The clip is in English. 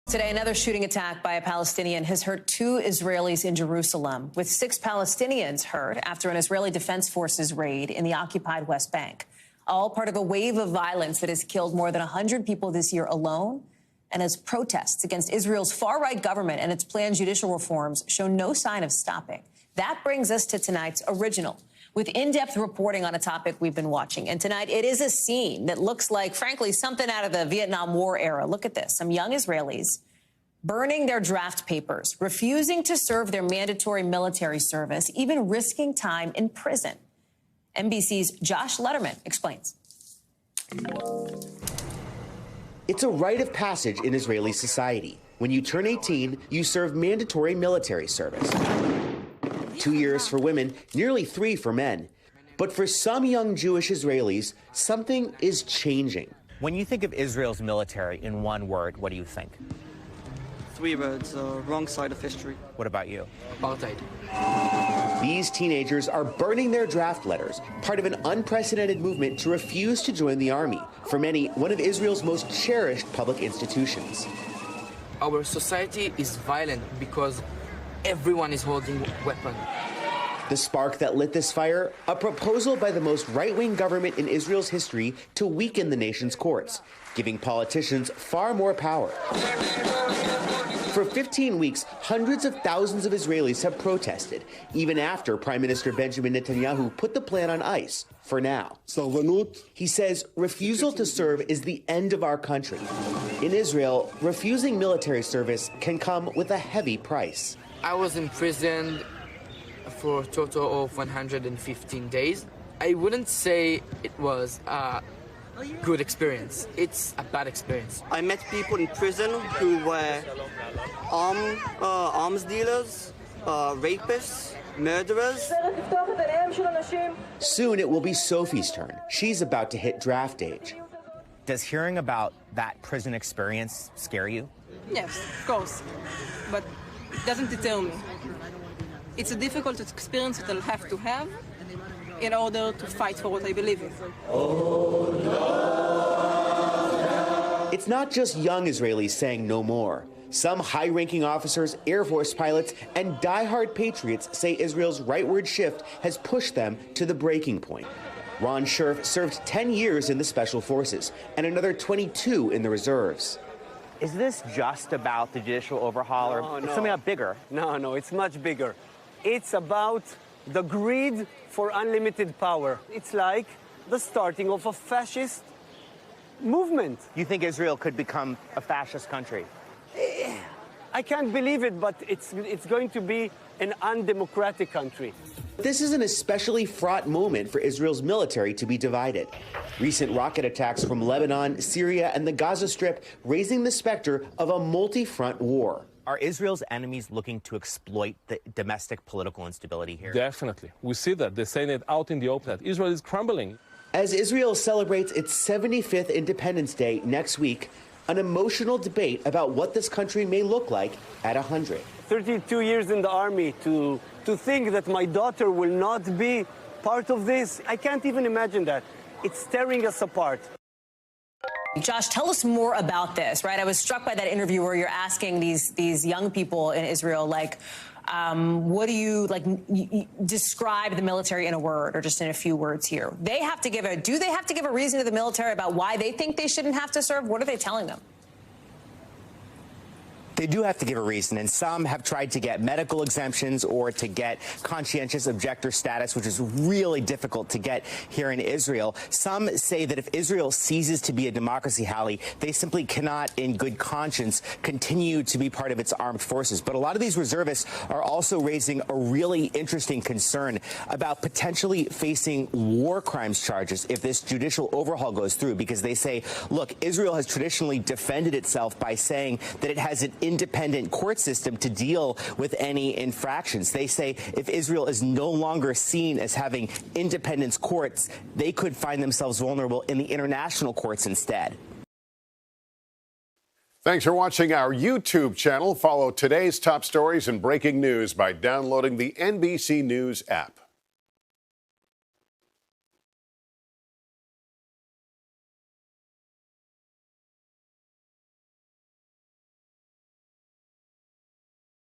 Today, another shooting attack by a Palestinian has hurt 2 Israelis in Jerusalem, with 6 Palestinians hurt after an Israeli Defense Forces raid in the occupied West Bank. All part of a wave of violence that has killed more than 100 people this year alone, and as protests against Israel's far-right government and its planned judicial reforms show no sign of stopping. That brings us to tonight's original, with in-depth reporting on a topic we've been watching. And tonight, it is a scene that looks like, frankly, something out of the Vietnam War era. Look at this. Some young Israelis burning their draft papers, refusing to serve their mandatory military service, even risking time in prison. NBC's Josh Lederman explains. It's a rite of passage in Israeli society. When you turn 18, you serve mandatory military service. 2 years for women, nearly 3 for men. But for some young Jewish Israelis, something is changing. When you think of Israel's military in one word, what do you think? 3 words, wrong side of history. What about you? Apartheid. These teenagers are burning their draft letters, part of an unprecedented movement to refuse to join the army. For many, one of Israel's most cherished public institutions. Our society is violent because everyone is holding a weapon. The spark that lit this fire, a proposal by the most right-wing government in Israel's history to weaken the nation's courts, giving politicians far more power. For 15 weeks, hundreds of thousands of Israelis have protested, even after Prime Minister Benjamin Netanyahu put the plan on ice, for now. He says refusal to serve is the end of our country. In Israel, refusing military service can come with a heavy price. I was imprisoned for a total of 115 days. I wouldn't say it was a good experience. It's a bad experience. I met people in prison who were arms dealers, rapists, murderers. Soon it will be Sophie's turn. She's about to hit draft age. Does hearing about that prison experience scare you? Yes, of course, but it doesn't deter me. It's a difficult experience that I'll have to have in order to fight for what I believe in. It's not just young Israelis saying no more. Some high-ranking officers, Air Force pilots, and diehard patriots say Israel's rightward shift has pushed them to the breaking point. Ron Scherf served 10 years in the Special Forces and another 22 in the reserves. Is this just about the judicial overhaul or something about bigger? No, it's much bigger. It's about the greed for unlimited power. It's like the starting of a fascist movement. You think Israel could become a fascist country? I can't believe it, but it's going to be an undemocratic country. This is an especially fraught moment for Israel's military to be divided. Recent rocket attacks from Lebanon, Syria, and the Gaza Strip raising the specter of a multi-front war. Are Israel's enemies looking to exploit the domestic political instability here? Definitely. We see that. They're saying it out in the open that Israel is crumbling. As Israel celebrates its 75th Independence Day next week, an emotional debate about what this country may look like at 100. 32 years in the army to think that my daughter will not be part of this. I can't even imagine that. It's tearing us apart. Josh, tell us more about this, right? I was struck by that interview where you're asking these young people in Israel, like, what do you, describe the military in a word or just in a few words here? Do they have to give a reason to the military about why they think they shouldn't have to serve? What are they telling them? They do have to give a reason, and some have tried to get medical exemptions or to get conscientious objector status, which is really difficult to get here in Israel. Some say that if Israel ceases to be a democracy, Hallie, they simply cannot, in good conscience, continue to be part of its armed forces. But a lot of these reservists are also raising a really interesting concern about potentially facing war crimes charges if this judicial overhaul goes through, because they say, look, Israel has traditionally defended itself by saying that it has an independent court system to deal with any infractions. They say if Israel is no longer seen as having independent courts, they could find themselves vulnerable in the international courts instead. Thanks for watching our YouTube channel. Follow today's top stories and breaking news by downloading the NBC News app.